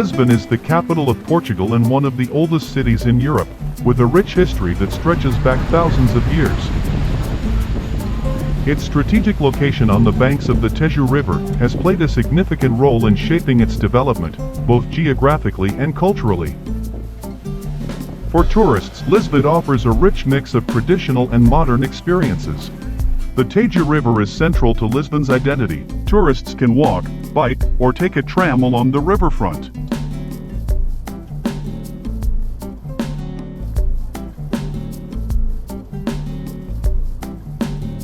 Lisbon is the capital of Portugal and one of the oldest cities in Europe, with a rich history that stretches back thousands of years. Its strategic location on the banks of the Tejo River has played a significant role in shaping its development, both geographically and culturally. For tourists, Lisbon offers a rich mix of traditional and modern experiences. The Tejo River is central to Lisbon's identity. Tourists can walk, bike, or take a tram along the riverfront.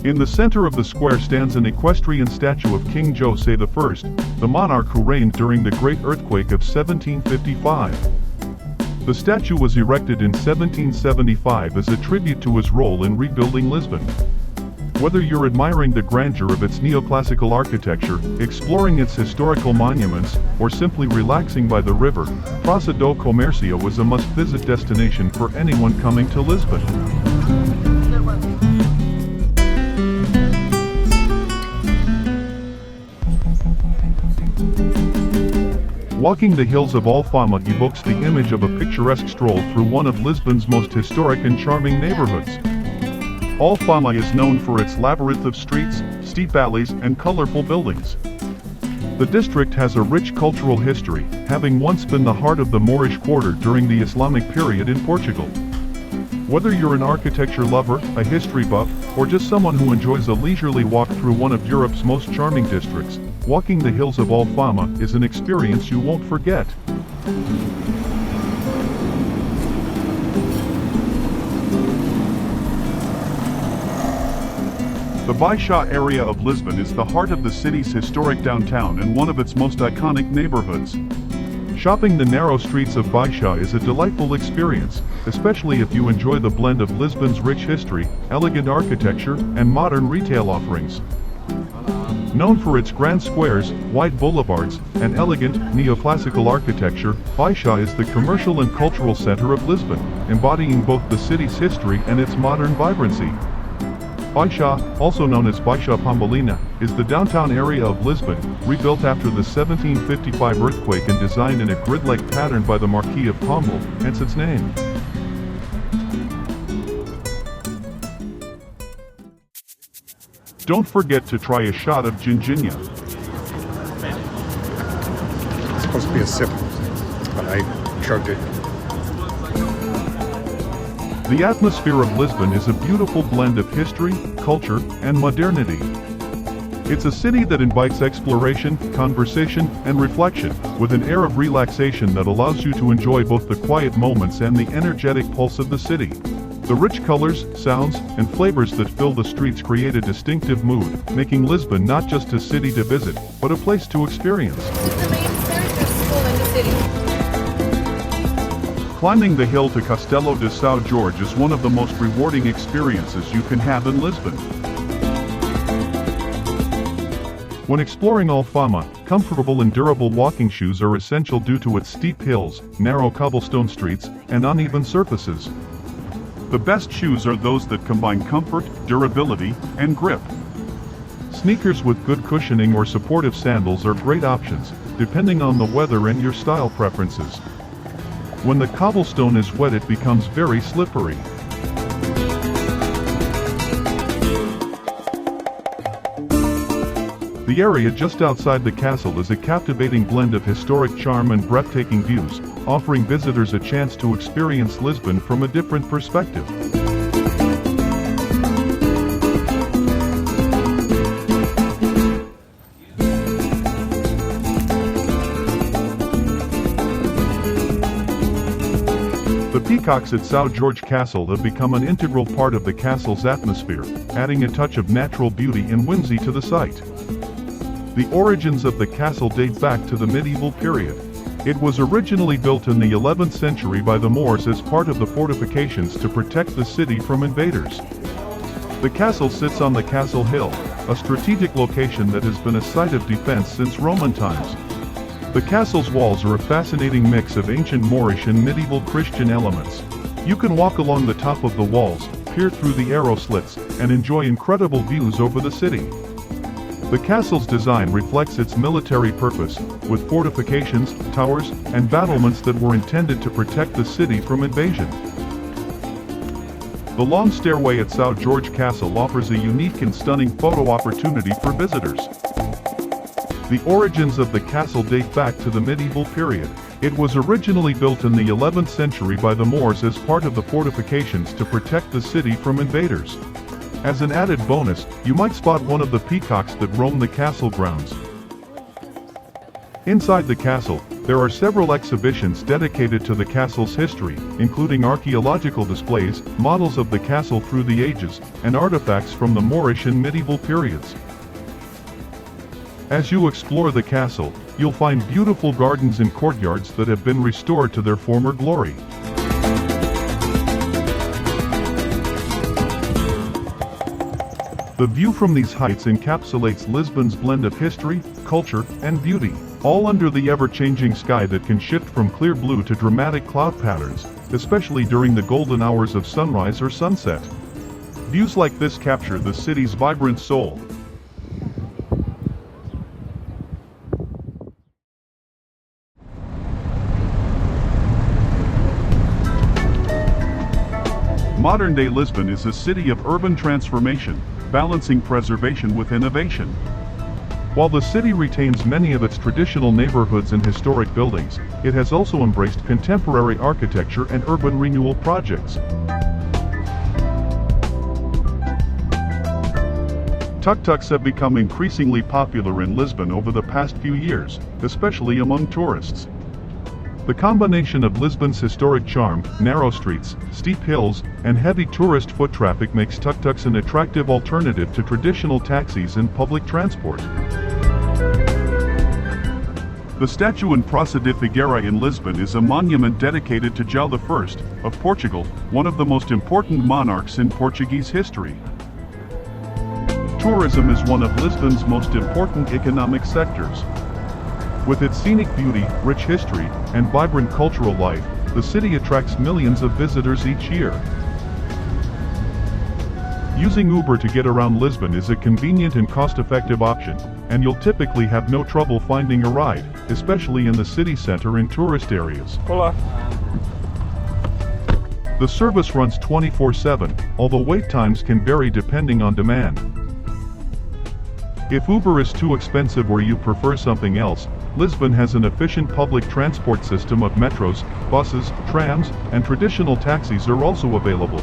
In the center of the square stands an equestrian statue of King Jose I, the monarch who reigned during the Great Earthquake of 1755. The statue was erected in 1775 as a tribute to his role in rebuilding Lisbon. Whether you're admiring the grandeur of its neoclassical architecture, exploring its historical monuments, or simply relaxing by the river, Praça do Comércio is a must-visit destination for anyone coming to Lisbon. Walking the hills of Alfama evokes the image of a picturesque stroll through one of Lisbon's most historic and charming neighborhoods. Alfama is known for its labyrinth of streets, steep alleys, and colorful buildings. The district has a rich cultural history, having once been the heart of the Moorish quarter during the Islamic period in Portugal. Whether you're an architecture lover, a history buff, or just someone who enjoys a leisurely walk through one of Europe's most charming districts, walking the hills of Alfama is an experience you won't forget. The Baixa area of Lisbon is the heart of the city's historic downtown and one of its most iconic neighborhoods. Shopping the narrow streets of Baixa is a delightful experience, especially if you enjoy the blend of Lisbon's rich history, elegant architecture, and modern retail offerings. Known for its grand squares, wide boulevards, and elegant, neoclassical architecture, Baixa is the commercial and cultural center of Lisbon, embodying both the city's history and its modern vibrancy. Baixa, also known as Baixa Pombalina, is the downtown area of Lisbon, rebuilt after the 1755 earthquake and designed in a grid-like pattern by the Marquis of Pombal, hence its name. Don't forget to try a shot of ginginha. It's supposed to be a sip, but I chugged it. The atmosphere of Lisbon is a beautiful blend of history, culture, and modernity. It's a city that invites exploration, conversation, and reflection, with an air of relaxation that allows you to enjoy both the quiet moments and the energetic pulse of the city. The rich colors, sounds, and flavors that fill the streets create a distinctive mood, making Lisbon not just a city to visit, but a place to experience. It's the main heritage school in the city. Climbing the hill to Castelo de São Jorge is one of the most rewarding experiences you can have in Lisbon. When exploring Alfama, comfortable and durable walking shoes are essential due to its steep hills, narrow cobblestone streets, and uneven surfaces. The best shoes are those that combine comfort, durability, and grip. Sneakers with good cushioning or supportive sandals are great options, depending on the weather and your style preferences. When the cobblestone is wet, it becomes very slippery. The area just outside the castle is a captivating blend of historic charm and breathtaking views, offering visitors a chance to experience Lisbon from a different perspective. The peacocks at São Jorge Castle have become an integral part of the castle's atmosphere, adding a touch of natural beauty and whimsy to the site. The origins of the castle date back to the medieval period. It was originally built in the 11th century by the Moors as part of the fortifications to protect the city from invaders. The castle sits on the Castle Hill, a strategic location that has been a site of defense since Roman times. The castle's walls are a fascinating mix of ancient Moorish and medieval Christian elements. You can walk along the top of the walls, peer through the arrow slits, and enjoy incredible views over the city. The castle's design reflects its military purpose, with fortifications, towers, and battlements that were intended to protect the city from invasion. The long stairway at São Jorge Castle offers a unique and stunning photo opportunity for visitors. The origins of the castle date back to the medieval period. It was originally built in the 11th century by the Moors as part of the fortifications to protect the city from invaders. As an added bonus, you might spot one of the peacocks that roam the castle grounds. Inside the castle, there are several exhibitions dedicated to the castle's history, including archaeological displays, models of the castle through the ages, and artifacts from the Moorish and medieval periods. As you explore the castle, you'll find beautiful gardens and courtyards that have been restored to their former glory. The view from these heights encapsulates Lisbon's blend of history, culture, and beauty, all under the ever-changing sky that can shift from clear blue to dramatic cloud patterns, especially during the golden hours of sunrise or sunset. Views like this capture the city's vibrant soul. Modern-day Lisbon is a city of urban transformation, balancing preservation with innovation. While the city retains many of its traditional neighborhoods and historic buildings, it has also embraced contemporary architecture and urban renewal projects. Tuk-tuks have become increasingly popular in Lisbon over the past few years, especially among tourists. The combination of Lisbon's historic charm, narrow streets, steep hills, and heavy tourist foot traffic makes tuk-tuks an attractive alternative to traditional taxis and public transport. The statue in Praça de Figueira in Lisbon is a monument dedicated to João I of Portugal, one of the most important monarchs in Portuguese history. Tourism is one of Lisbon's most important economic sectors. With its scenic beauty, rich history, and vibrant cultural life, the city attracts millions of visitors each year. Using Uber to get around Lisbon is a convenient and cost-effective option, and you'll typically have no trouble finding a ride, especially in the city center and tourist areas. Olá. The service runs 24/7, although wait times can vary depending on demand. If Uber is too expensive or you prefer something else, Lisbon has an efficient public transport system of metros, buses, trams, and traditional taxis are also available.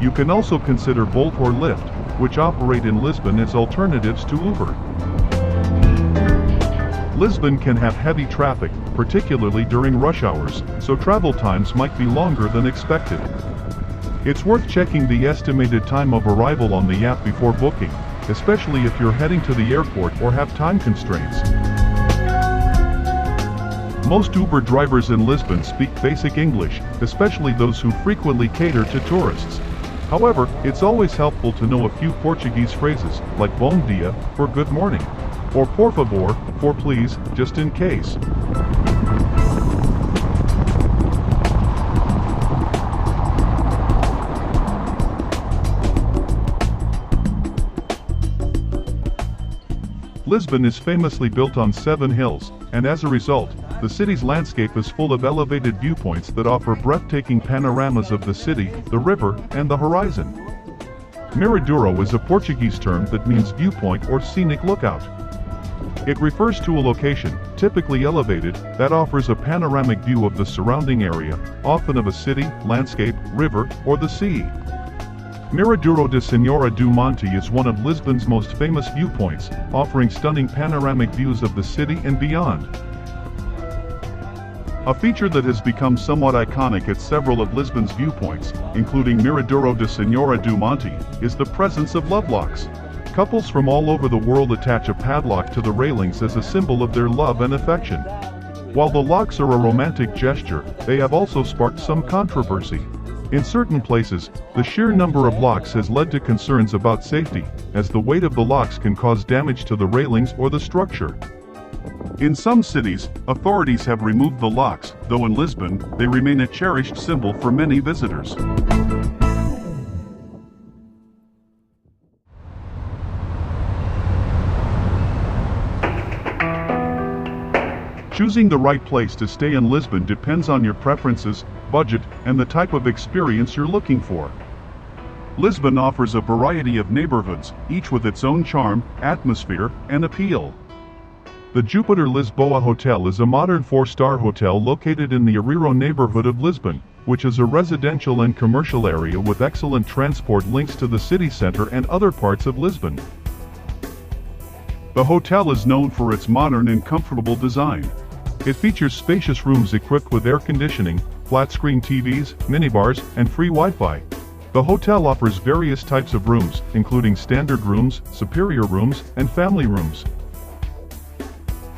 You can also consider Bolt or Lyft, which operate in Lisbon as alternatives to Uber. Lisbon can have heavy traffic, particularly during rush hours, so travel times might be longer than expected. It's worth checking the estimated time of arrival on the app before booking, especially if you're heading to the airport or have time constraints. Most Uber drivers in Lisbon speak basic English, especially those who frequently cater to tourists. However, it's always helpful to know a few Portuguese phrases, like bom dia, for good morning, or por favor, for please, just in case. Lisbon is famously built on 7 hills, and as a result, the city's landscape is full of elevated viewpoints that offer breathtaking panoramas of the city, the river, and the horizon. Miradouro is a Portuguese term that means viewpoint or scenic lookout. It refers to a location, typically elevated, that offers a panoramic view of the surrounding area, often of a city, landscape, river, or the sea. Miradouro de Senhora do Monte is one of Lisbon's most famous viewpoints, offering stunning panoramic views of the city and beyond. A feature that has become somewhat iconic at several of Lisbon's viewpoints, including Miradouro de Senhora do Monte, is the presence of lovelocks. Couples from all over the world attach a padlock to the railings as a symbol of their love and affection. While the locks are a romantic gesture, they have also sparked some controversy. In certain places, the sheer number of locks has led to concerns about safety, as the weight of the locks can cause damage to the railings or the structure. In some cities, authorities have removed the locks, though in Lisbon, they remain a cherished symbol for many visitors. Choosing the right place to stay in Lisbon depends on your preferences, budget, and the type of experience you're looking for. Lisbon offers a variety of neighborhoods, each with its own charm, atmosphere, and appeal. The Jupiter Lisboa Hotel is a modern 4-star hotel located in the Ariro neighborhood of Lisbon, which is a residential and commercial area with excellent transport links to the city center and other parts of Lisbon. The hotel is known for its modern and comfortable design. It features spacious rooms equipped with air conditioning, flat-screen TVs, minibars, and free Wi-Fi. The hotel offers various types of rooms, including standard rooms, superior rooms, and family rooms.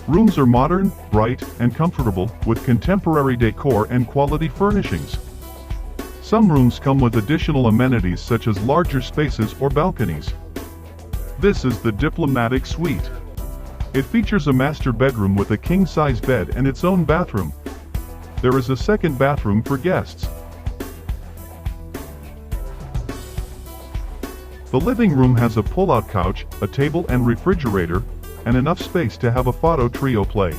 Rooms are modern, bright, and comfortable, with contemporary decor and quality furnishings. Some rooms come with additional amenities such as larger spaces or balconies. This is the Diplomatic Suite. It features a master bedroom with a king-size bed and its own bathroom. There is a second bathroom for guests. The living room has a pull-out couch, a table and refrigerator, and enough space to have a photo trio play.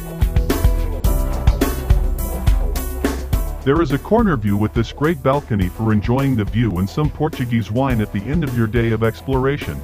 There is a corner view with this great balcony for enjoying the view and some Portuguese wine at the end of your day of exploration.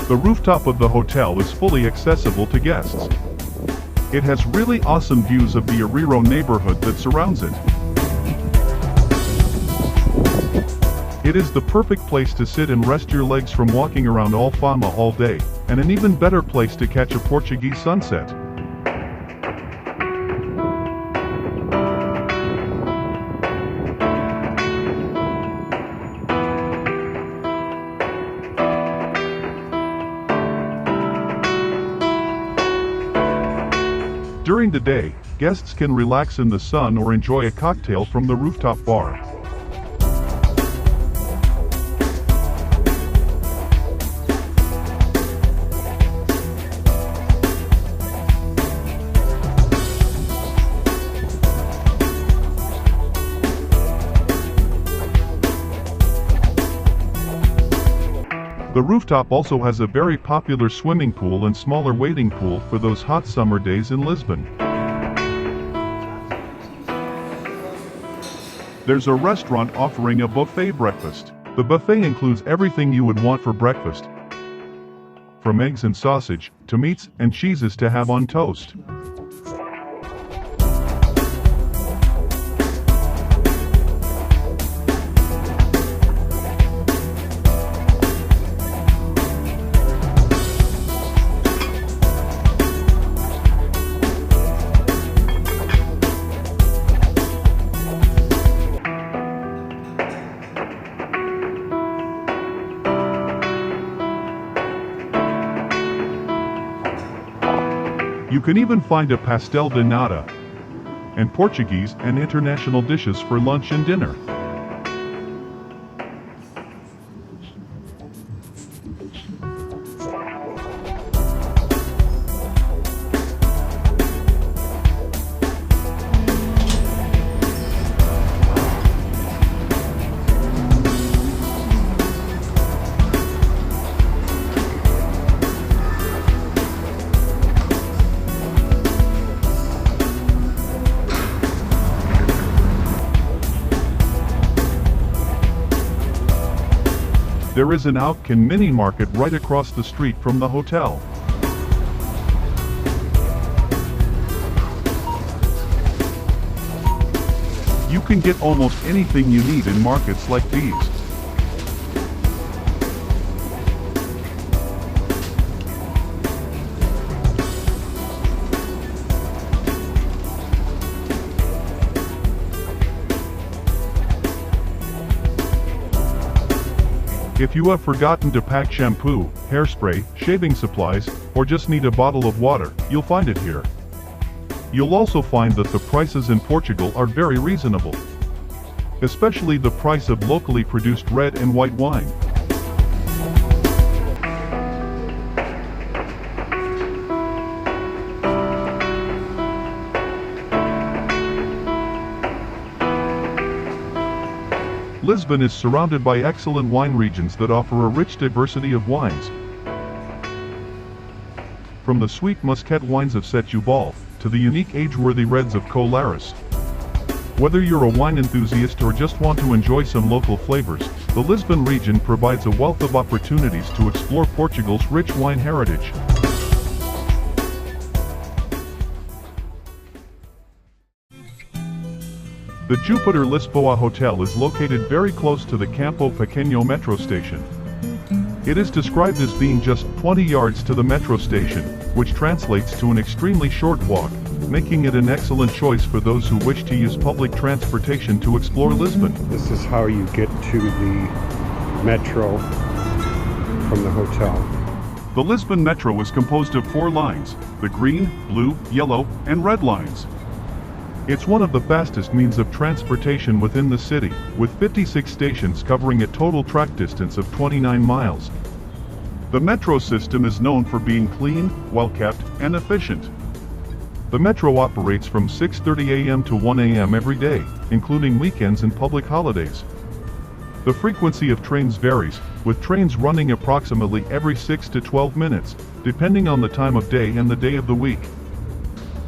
The rooftop of the hotel is fully accessible to guests. It has really awesome views of the Ariro neighborhood that surrounds it. It is the perfect place to sit and rest your legs from walking around Alfama all day, and an even better place to catch a Portuguese sunset. During the day, guests can relax in the sun or enjoy a cocktail from the rooftop bar. The rooftop also has a very popular swimming pool and smaller wading pool for those hot summer days in Lisbon. There's a restaurant offering a buffet breakfast. The buffet includes everything you would want for breakfast, from eggs and sausage, to meats and cheeses to have on toast. You can even find a pastel de nata, and Portuguese and international dishes for lunch and dinner. There is an Outkin mini market right across the street from the hotel. You can get almost anything you need in markets like these. If you have forgotten to pack shampoo, hairspray, shaving supplies, or just need a bottle of water, you'll find it here. You'll also find that the prices in Portugal are very reasonable, especially the price of locally produced red and white wine. Lisbon is surrounded by excellent wine regions that offer a rich diversity of wines. From the sweet muscat wines of Setúbal, to the unique age-worthy reds of Colares. Whether you're a wine enthusiast or just want to enjoy some local flavors, the Lisbon region provides a wealth of opportunities to explore Portugal's rich wine heritage. The Jupiter Lisboa Hotel is located very close to the Campo Pequeno metro station. It is described as being just 20 yards to the metro station, which translates to an extremely short walk, making it an excellent choice for those who wish to use public transportation to explore Lisbon. This is how you get to the metro from the hotel. The Lisbon Metro is composed of 4 lines, the green, blue, yellow, and red lines. It's one of the fastest means of transportation within the city, with 56 stations covering a total track distance of 29 miles. The metro system is known for being clean, well-kept, and efficient. The metro operates from 6:30 a.m. to 1 a.m. every day, including weekends and public holidays. The frequency of trains varies, with trains running approximately every 6 to 12 minutes, depending on the time of day and the day of the week.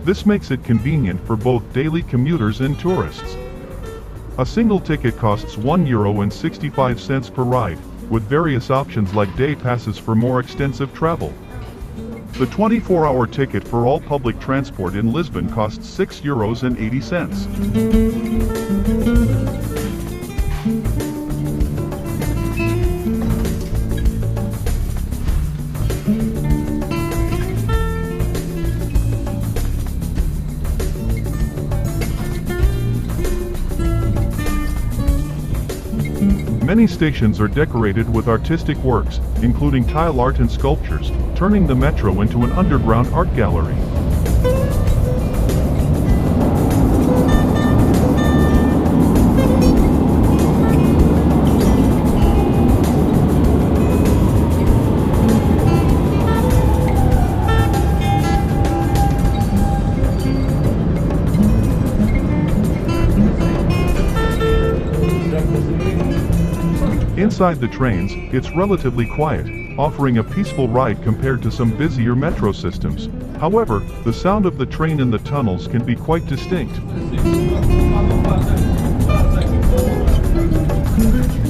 This makes it convenient for both daily commuters and tourists. A single ticket costs €1.65 per ride, with various options like day passes for more extensive travel. The 24-hour ticket for all public transport in Lisbon costs €6.80. Many stations are decorated with artistic works, including tile art and sculptures, turning the metro into an underground art gallery. Inside the trains, it's relatively quiet, offering a peaceful ride compared to some busier metro systems. However, the sound of the train in the tunnels can be quite distinct.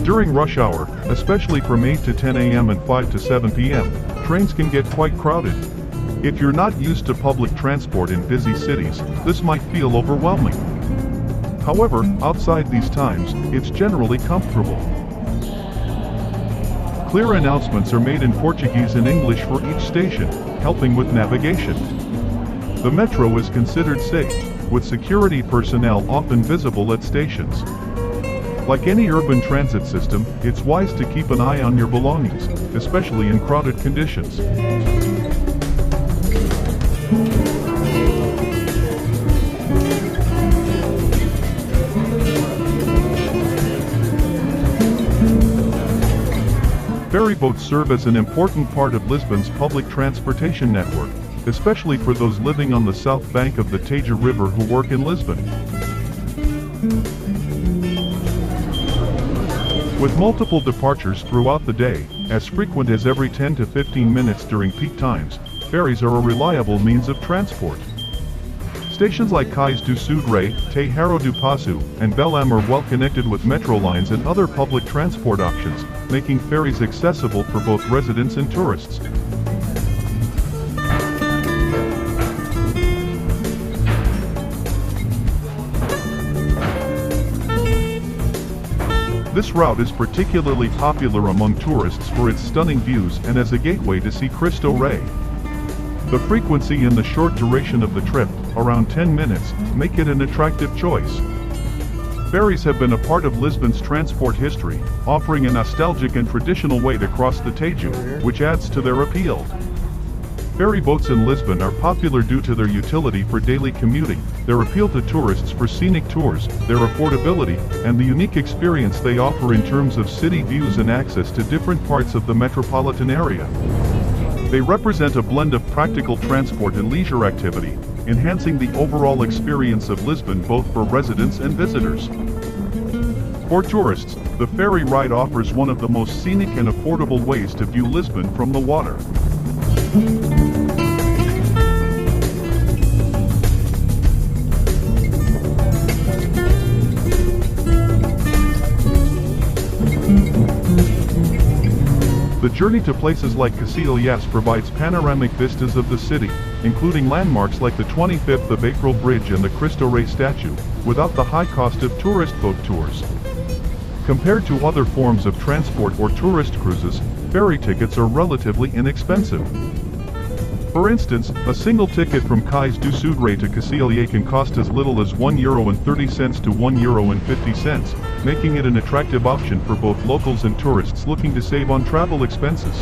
During rush hour, especially from 8 to 10 a.m. and 5 to 7 p.m., trains can get quite crowded. If you're not used to public transport in busy cities, this might feel overwhelming. However, outside these times, it's generally comfortable. Clear announcements are made in Portuguese and English for each station, helping with navigation. The metro is considered safe, with security personnel often visible at stations. Like any urban transit system, it's wise to keep an eye on your belongings, especially in crowded conditions. Ferry boats serve as an important part of Lisbon's public transportation network, especially for those living on the south bank of the Tejo River who work in Lisbon. With multiple departures throughout the day, as frequent as every 10 to 15 minutes during peak times, ferries are a reliable means of transport. Stations like Cais do Sudré, Tejo do Passo, and Belém are well connected with metro lines and other public transport options, making ferries accessible for both residents and tourists. This route is particularly popular among tourists for its stunning views and as a gateway to see Cristo Rei. The frequency and the short duration of the trip, around 10 minutes, make it an attractive choice. Ferries have been a part of Lisbon's transport history, offering a nostalgic and traditional way to cross the Tejo, which adds to their appeal. Ferry boats in Lisbon are popular due to their utility for daily commuting, their appeal to tourists for scenic tours, their affordability, and the unique experience they offer in terms of city views and access to different parts of the metropolitan area. They represent a blend of practical transport and leisure activity, enhancing the overall experience of Lisbon both for residents and visitors. For tourists, the ferry ride offers one of the most scenic and affordable ways to view Lisbon from the water. The journey to places like Casillas provides panoramic vistas of the city, including landmarks like the 25th of April Bridge and the Cristo Rey statue, without the high cost of tourist boat tours. Compared to other forms of transport or tourist cruises, ferry tickets are relatively inexpensive. For instance, a single ticket from Cais do Sudrey to Casillas can cost as little as €1.30 to €1.50, making it an attractive option for both locals and tourists looking to save on travel expenses.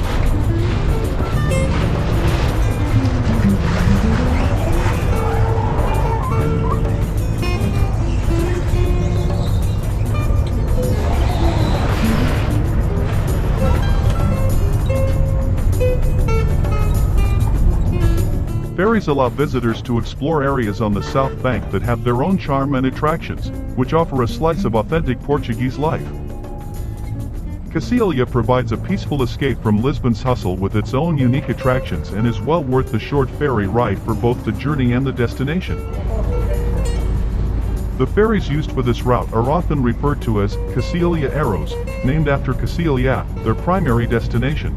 Ferries allow visitors to explore areas on the south bank that have their own charm and attractions, which offer a slice of authentic Portuguese life. Casillas provides a peaceful escape from Lisbon's hustle with its own unique attractions and is well worth the short ferry ride for both the journey and the destination. The ferries used for this route are often referred to as Casillas Arrows, named after Casillas, their primary destination.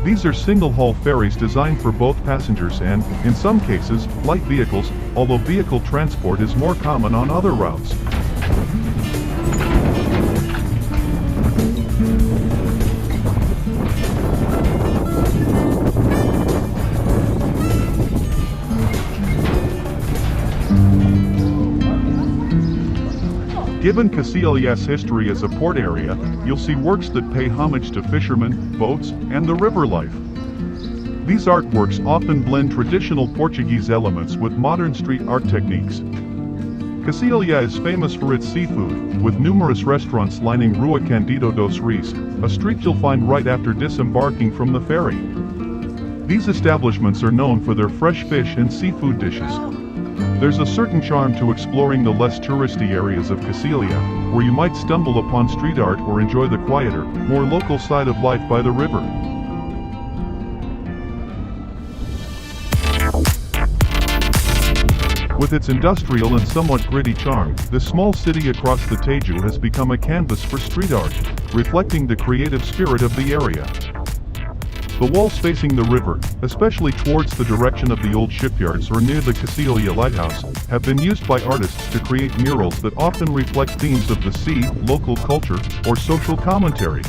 These are single-hull ferries designed for both passengers and, in some cases, light vehicles, although vehicle transport is more common on other routes. Given Casillas' history as a port area, you'll see works that pay homage to fishermen, boats, and the river life. These artworks often blend traditional Portuguese elements with modern street art techniques. Casillas is famous for its seafood, with numerous restaurants lining Rua Candido dos Reis, a street you'll find right after disembarking from the ferry. These establishments are known for their fresh fish and seafood dishes. There's a certain charm to exploring the less touristy areas of Casillas, where you might stumble upon street art or enjoy the quieter, more local side of life by the river. With its industrial and somewhat gritty charm, this small city across the Tejo has become a canvas for street art, reflecting the creative spirit of the area. The walls facing the river, especially towards the direction of the old shipyards or near the Casillas lighthouse, have been used by artists to create murals that often reflect themes of the sea, local culture, or social commentary.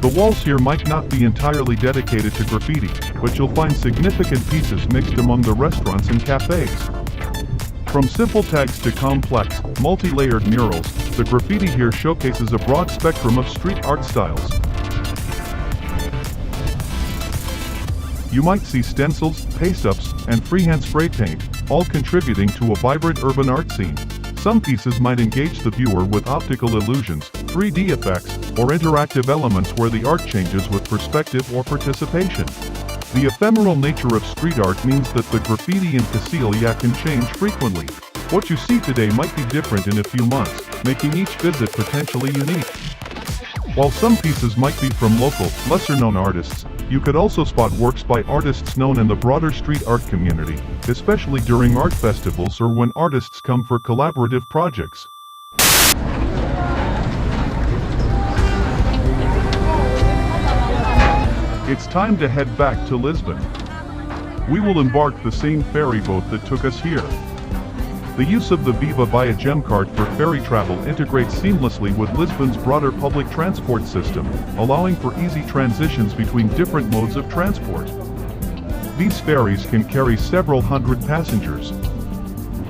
The walls here might not be entirely dedicated to graffiti, but you'll find significant pieces mixed among the restaurants and cafes. From simple tags to complex, multi-layered murals, the graffiti here showcases a broad spectrum of street art styles. You might see stencils, paste-ups, and freehand spray paint, all contributing to a vibrant urban art scene. Some pieces might engage the viewer with optical illusions, 3D effects, or interactive elements where the art changes with perspective or participation. The ephemeral nature of street art means that the graffiti in Casillas can change frequently. What you see today might be different in a few months, making each visit potentially unique. While some pieces might be from local, lesser-known artists, you could also spot works by artists known in the broader street art community, especially during art festivals or when artists come for collaborative projects. It's time to head back to Lisbon. We will embark the same ferry boat that took us here. The use of the Viva Via Gem card for ferry travel integrates seamlessly with Lisbon's broader public transport system, allowing for easy transitions between different modes of transport. These ferries can carry several hundred passengers.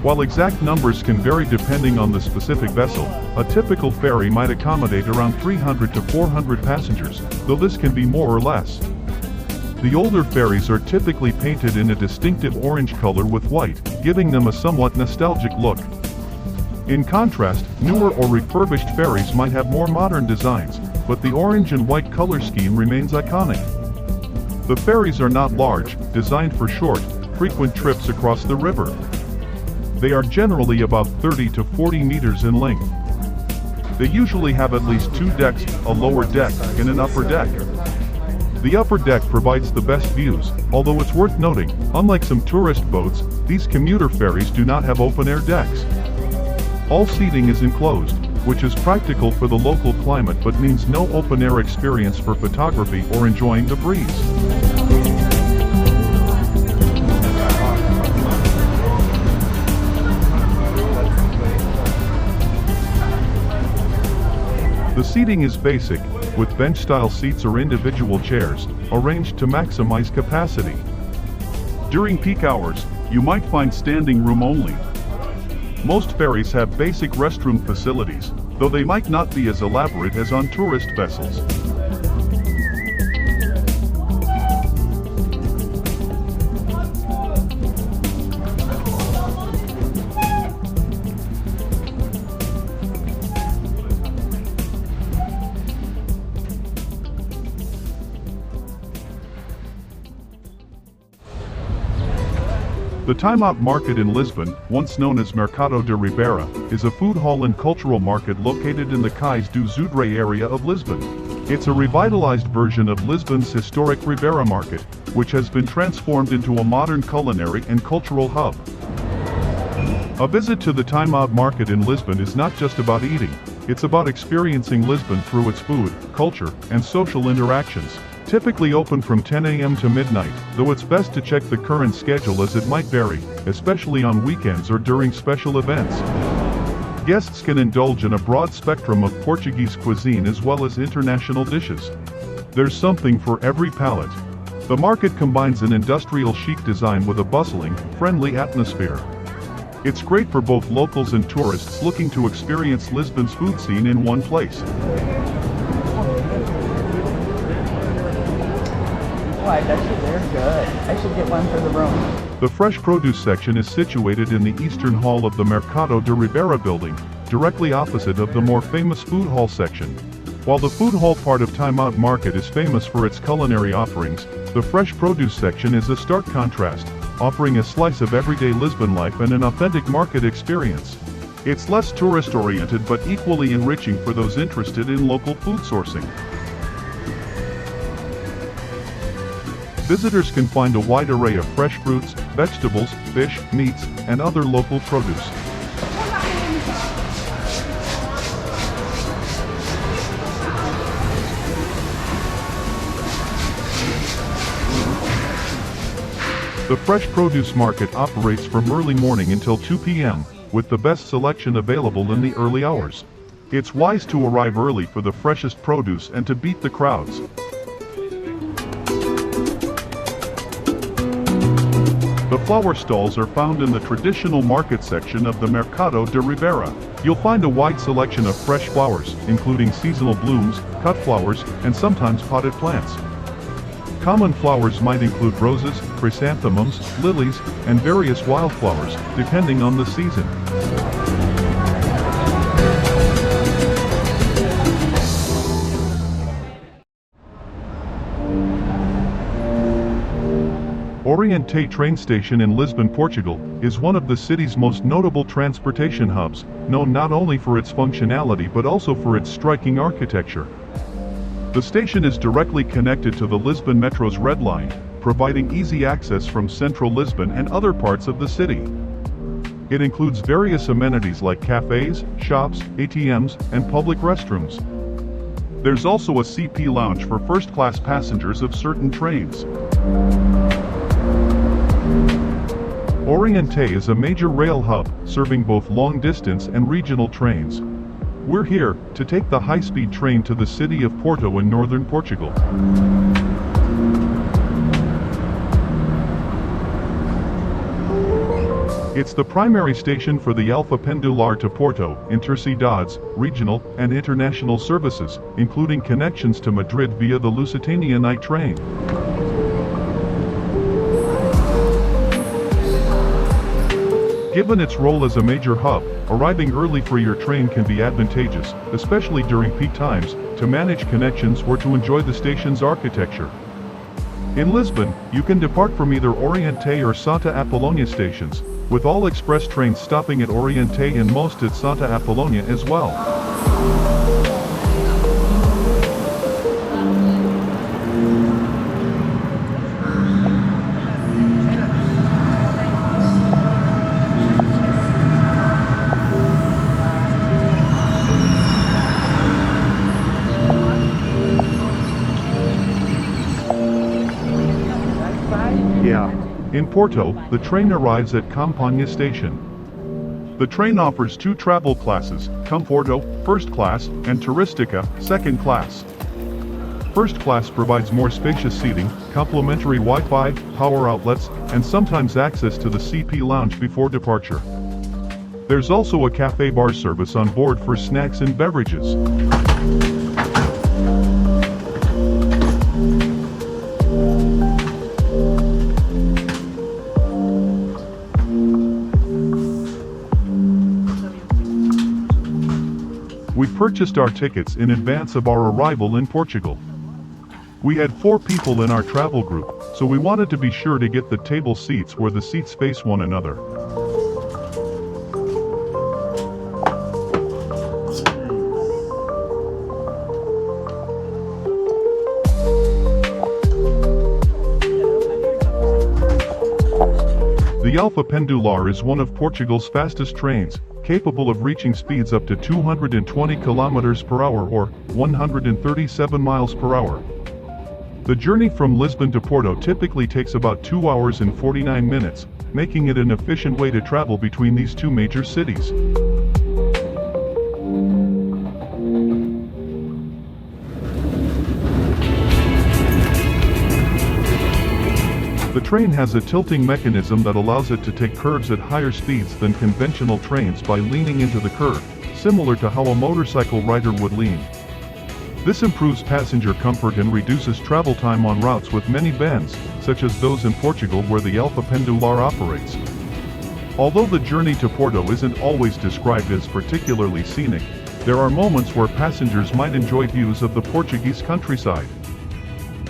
While exact numbers can vary depending on the specific vessel, a typical ferry might accommodate around 300 to 400 passengers, though this can be more or less. The older ferries are typically painted in a distinctive orange color with white, giving them a somewhat nostalgic look. In contrast, newer or refurbished ferries might have more modern designs, but the orange and white color scheme remains iconic. The ferries are not large, designed for short, frequent trips across the river. They are generally about 30 to 40 meters in length. They usually have at least 2 decks, a lower deck, and an upper deck. The upper deck provides the best views, although it's worth noting, unlike some tourist boats, these commuter ferries do not have open-air decks. All seating is enclosed, which is practical for the local climate but means no open-air experience for photography or enjoying the breeze. The seating is basic, with bench-style seats or individual chairs, arranged to maximize capacity. During peak hours, you might find standing room only. Most ferries have basic restroom facilities, though they might not be as elaborate as on tourist vessels. The Time-Out Market in Lisbon, once known as Mercado de Ribeira, is a food hall and cultural market located in the Cais do Zudre area of Lisbon. It's a revitalized version of Lisbon's historic Ribeira Market, which has been transformed into a modern culinary and cultural hub. A visit to the Time-Out Market in Lisbon is not just about eating, it's about experiencing Lisbon through its food, culture, and social interactions. Typically open from 10 a.m. to midnight, though it's best to check the current schedule as it might vary, especially on weekends or during special events. Guests can indulge in a broad spectrum of Portuguese cuisine as well as international dishes. There's something for every palate. The market combines an industrial chic design with a bustling, friendly atmosphere. It's great for both locals and tourists looking to experience Lisbon's food scene in one place. They're good. I should get one for the room. The fresh produce section is situated in the eastern hall of the Mercado de Ribeira building, directly opposite of the more famous food hall section. While the food hall part of Time-Out Market is famous for its culinary offerings, the fresh produce section is a stark contrast, offering a slice of everyday Lisbon life and an authentic market experience. It's less tourist-oriented but equally enriching for those interested in local food sourcing. Visitors can find a wide array of fresh fruits, vegetables, fish, meats, and other local produce. The fresh produce market operates from early morning until 2 p.m., with the best selection available in the early hours. It's wise to arrive early for the freshest produce and to beat the crowds. The flower stalls are found in the traditional market section of the Mercado de Ribeira. You'll find a wide selection of fresh flowers, including seasonal blooms, cut flowers, and sometimes potted plants. Common flowers might include roses, chrysanthemums, lilies, and various wildflowers, depending on the season. Oriente train station in Lisbon, Portugal, is one of the city's most notable transportation hubs, known not only for its functionality but also for its striking architecture. The station is directly connected to the Lisbon Metro's Red Line, providing easy access from central Lisbon and other parts of the city. It includes various amenities like cafes, shops, ATMs, and public restrooms. There's also a CP lounge for first-class passengers of certain trains. Oriente is a major rail hub, serving both long-distance and regional trains. We're here to take the high-speed train to the city of Porto in northern Portugal. It's the primary station for the Alfa Pendular to Porto, intercidades, regional, and international services, including connections to Madrid via the Lusitania night train. Given its role as a major hub, arriving early for your train can be advantageous, especially during peak times, to manage connections or to enjoy the station's architecture. In Lisbon, you can depart from either Oriente or Santa Apollonia stations, with all express trains stopping at Oriente and most at Santa Apollonia as well. Yeah. In Porto, the train arrives at Companhia station. The train offers two travel classes, Comforto, first class, and Turistica, second class. First class provides more spacious seating, complimentary Wi-Fi, power outlets, and sometimes access to the CP lounge before departure. There's also a cafe bar service on board for snacks and beverages. We purchased our tickets in advance of our arrival in Portugal. We had 4 people in our travel group, so we wanted to be sure to get the table seats where the seats face one another. The Alfa Pendular is one of Portugal's fastest trains, capable of reaching speeds up to 220 km per hour or 137 miles per hour. The journey from Lisbon to Porto typically takes about 2 hours and 49 minutes, making it an efficient way to travel between these two major cities. The train has a tilting mechanism that allows it to take curves at higher speeds than conventional trains by leaning into the curve, similar to how a motorcycle rider would lean. This improves passenger comfort and reduces travel time on routes with many bends, such as those in Portugal where the Alfa Pendular operates. Although the journey to Porto isn't always described as particularly scenic, there are moments where passengers might enjoy views of the Portuguese countryside.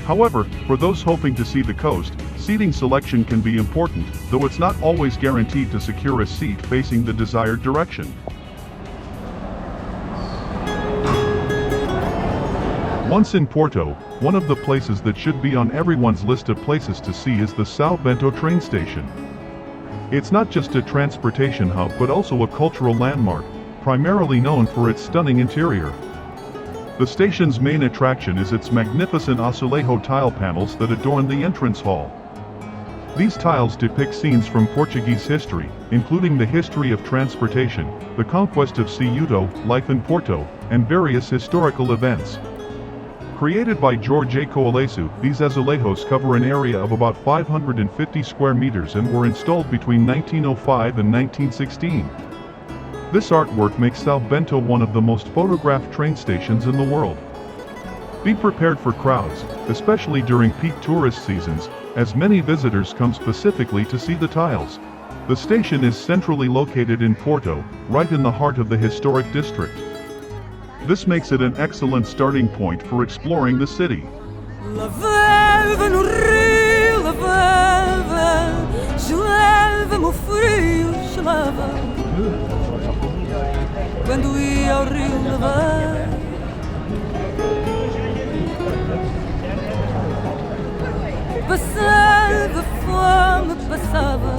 However, for those hoping to see the coast, seating selection can be important, though it's not always guaranteed to secure a seat facing the desired direction. Once in Porto, one of the places that should be on everyone's list of places to see is the São Bento train station. It's not just a transportation hub but also a cultural landmark, primarily known for its stunning interior. The station's main attraction is its magnificent azulejo tile panels that adorn the entrance hall. These tiles depict scenes from Portuguese history, including the history of transportation, the conquest of Ceuta, life in Porto, and various historical events. Created by Jorge Coelesu, these azulejos cover an area of about 550 square meters and were installed between 1905 and 1916. This artwork makes São Bento one of the most photographed train stations in the world. Be prepared for crowds, especially during peak tourist seasons, as many visitors come specifically to see the tiles. The station is centrally located in Porto, right in the heart of the historic district. This makes it an excellent starting point for exploring the city. Quando ia ao rio lavar, passava fome, passava.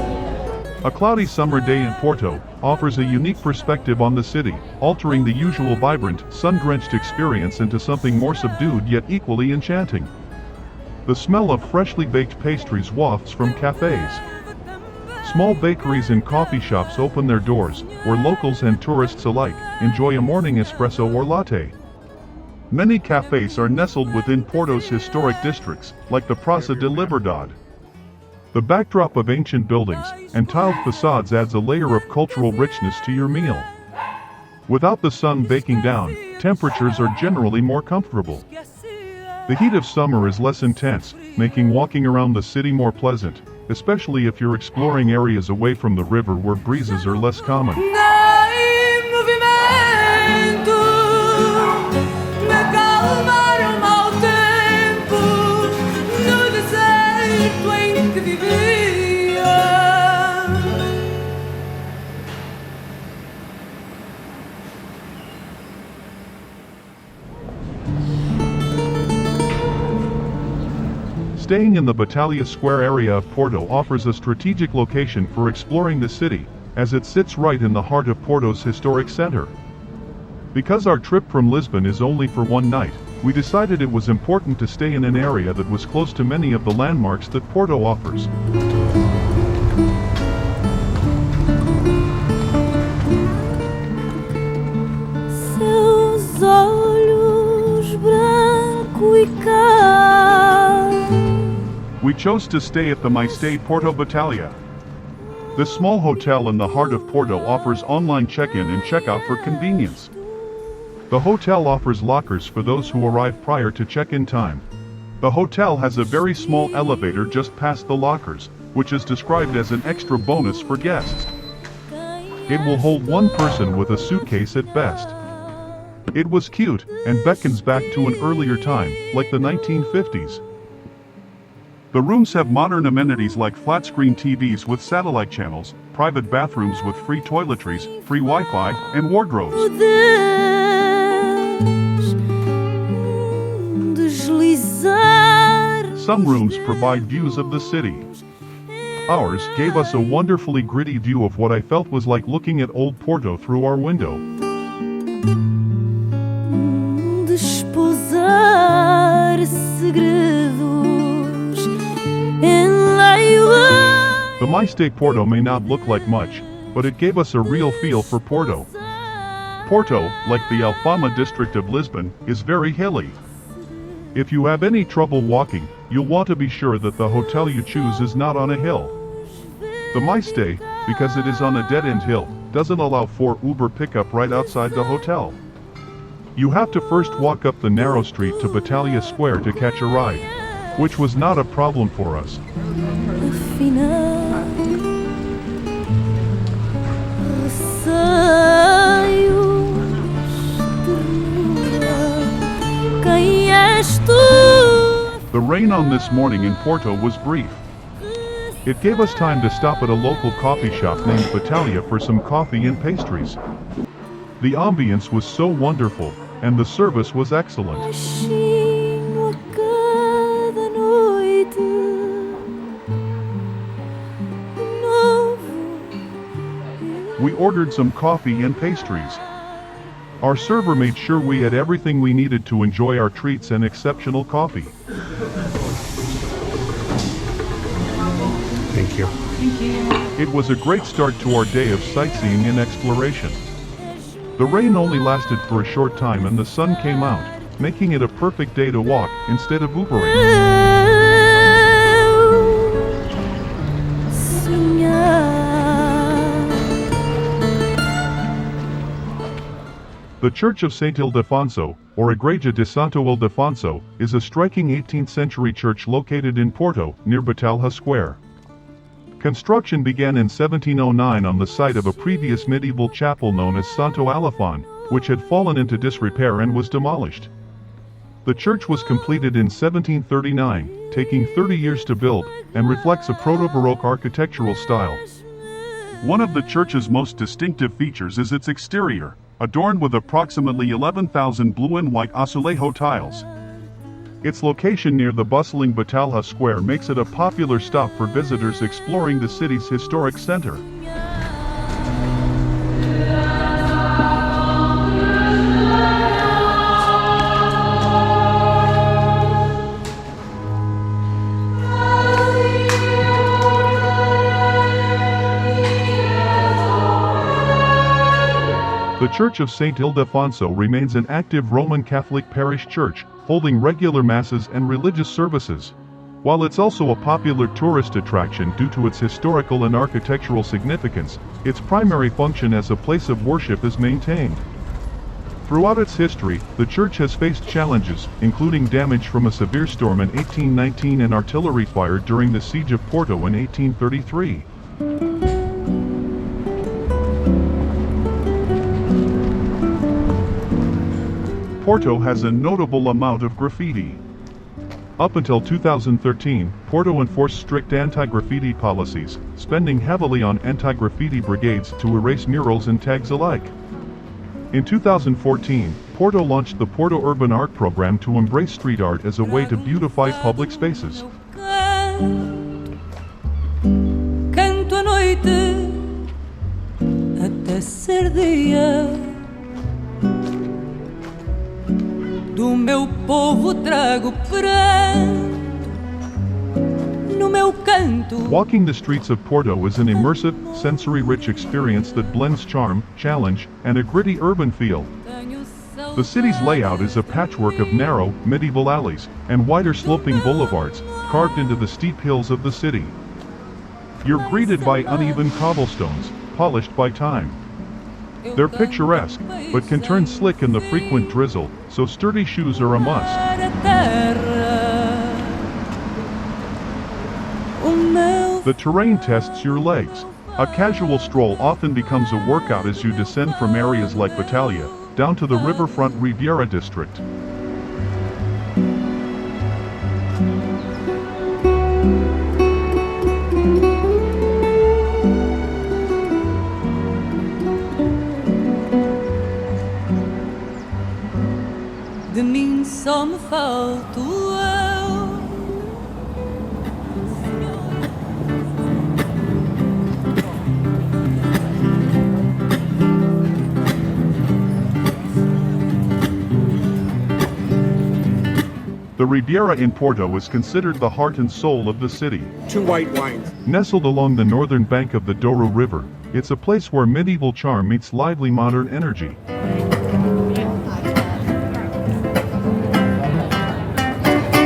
A cloudy summer day in Porto offers a unique perspective on the city, altering the usual vibrant, sun-drenched experience into something more subdued yet equally enchanting. The smell of freshly baked pastries wafts from cafes. Small bakeries and coffee shops open their doors, where locals and tourists alike enjoy a morning espresso or latte. Many cafes are nestled within Porto's historic districts, like the Praça de Liberdade. The backdrop of ancient buildings and tiled facades adds a layer of cultural richness to your meal. Without the sun baking down, temperatures are generally more comfortable. The heat of summer is less intense, making walking around the city more pleasant, especially if you're exploring areas away from the river where breezes are less common. Staying in the Batalha Square area of Porto offers a strategic location for exploring the city, as it sits right in the heart of Porto's historic center. Because our trip from Lisbon is only for one night, we decided it was important to stay in an area that was close to many of the landmarks that Porto offers. Seus olhos branco e calmo. We chose to stay at the My Stay Porto Batalha. This small hotel in the heart of Porto offers online check-in and check-out for convenience. The hotel offers lockers for those who arrive prior to check-in time. The hotel has a very small elevator just past the lockers, which is described as an extra bonus for guests. It will hold one person with a suitcase at best. It was cute, and beckons back to an earlier time, like the 1950s. The rooms have modern amenities like flat-screen TVs with satellite channels, private bathrooms with free toiletries, free Wi-Fi, and wardrobes. Some rooms provide views of the city. Ours gave us a wonderfully gritty view of what I felt was like looking at old Porto through our window. The My Stay Porto may not look like much, but it gave us a real feel for Porto. Porto, like the Alfama district of Lisbon, is very hilly. If you have any trouble walking, you'll want to be sure that the hotel you choose is not on a hill. The My Stay, because it is on a dead-end hill, doesn't allow for Uber pickup right outside the hotel. You have to first walk up the narrow street to Batalha Square to catch a ride, which was not a problem for us. The rain on this morning in Porto was brief. It gave us time to stop at a local coffee shop named Batalha for some coffee and pastries. The ambience was so wonderful, and the service was excellent. We ordered some coffee and pastries. Our server made sure we had everything we needed to enjoy our treats and exceptional coffee. Thank you. It was a great start to our day of sightseeing and exploration. The rain only lasted for a short time and the sun came out, making it a perfect day to walk instead of Ubering. The Church of St. Ildefonso, or Igreja de Santo Ildefonso, is a striking 18th century church located in Porto, near Batalha Square. Construction began in 1709 on the site of a previous medieval chapel known as Santo Alafon, which had fallen into disrepair and was demolished. The church was completed in 1739, taking 30 years to build, and reflects a proto-Baroque architectural style. One of the church's most distinctive features is its exterior, adorned with approximately 11,000 blue and white azulejo tiles. Its location near the bustling Batalha Square makes it a popular stop for visitors exploring the city's historic center. The Church of St. Ildefonso remains an active Roman Catholic parish church, holding regular masses and religious services. While it's also a popular tourist attraction due to its historical and architectural significance, its primary function as a place of worship is maintained. Throughout its history, the church has faced challenges, including damage from a severe storm in 1819 and artillery fire during the Siege of Porto in 1833. Porto has a notable amount of graffiti. Up until 2013, Porto enforced strict anti-graffiti policies, spending heavily on anti-graffiti brigades to erase murals and tags alike. In 2014, Porto launched the Porto Urban Art Program to embrace street art as a way to beautify public spaces. Canto a noite até ser dia. Do meu povo trago pranto no meu canto. Walking the streets of Porto is an immersive, sensory-rich experience that blends charm, challenge, and a gritty urban feel. The city's layout is a patchwork of narrow, medieval alleys, and wider sloping boulevards, carved into the steep hills of the city. You're greeted by uneven cobblestones, polished by time. They're picturesque, but can turn slick in the frequent drizzle, so sturdy shoes are a must. The terrain tests your legs. A casual stroll often becomes a workout as you descend from areas like Battaglia, down to the riverfront Riviera district. De mim só me falto eu. The Riviera in Porto is considered the heart and soul of the city. 2 white wines. Nestled along the northern bank of the Douro River, it's a place where medieval charm meets lively modern energy.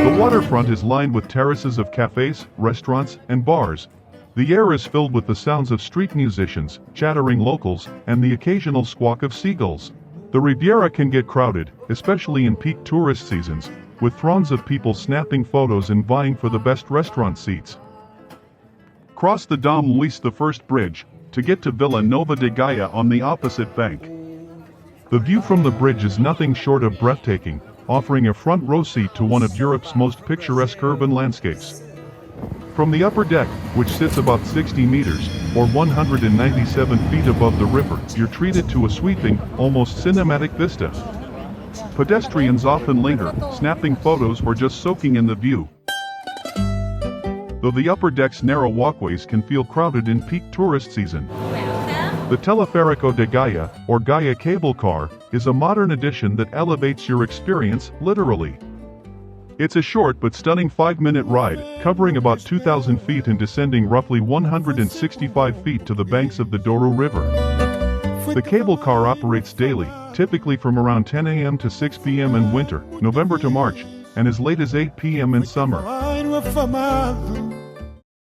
The waterfront is lined with terraces of cafes, restaurants, and bars. The air is filled with the sounds of street musicians, chattering locals, and the occasional squawk of seagulls. The Riviera can get crowded, especially in peak tourist seasons, with throngs of people snapping photos and vying for the best restaurant seats. Cross the Dom Luís I bridge to get to Vila Nova de Gaia on the opposite bank. The view from the bridge is nothing short of breathtaking, offering a front row seat to one of Europe's most picturesque urban landscapes. From the upper deck, which sits about 60 meters, or 197 feet above the river, you're treated to a sweeping, almost cinematic vista. Pedestrians often linger, snapping photos or just soaking in the view. Though the upper deck's narrow walkways can feel crowded in peak tourist season. The Teleférico de Gaia, or Gaia cable car, is a modern addition that elevates your experience, literally. It's a short but stunning 5-minute ride, covering about 2,000 feet and descending roughly 165 feet to the banks of the Douro River. The cable car operates daily, typically from around 10 a.m. to 6 p.m. in winter, November to March, and as late as 8 p.m. in summer.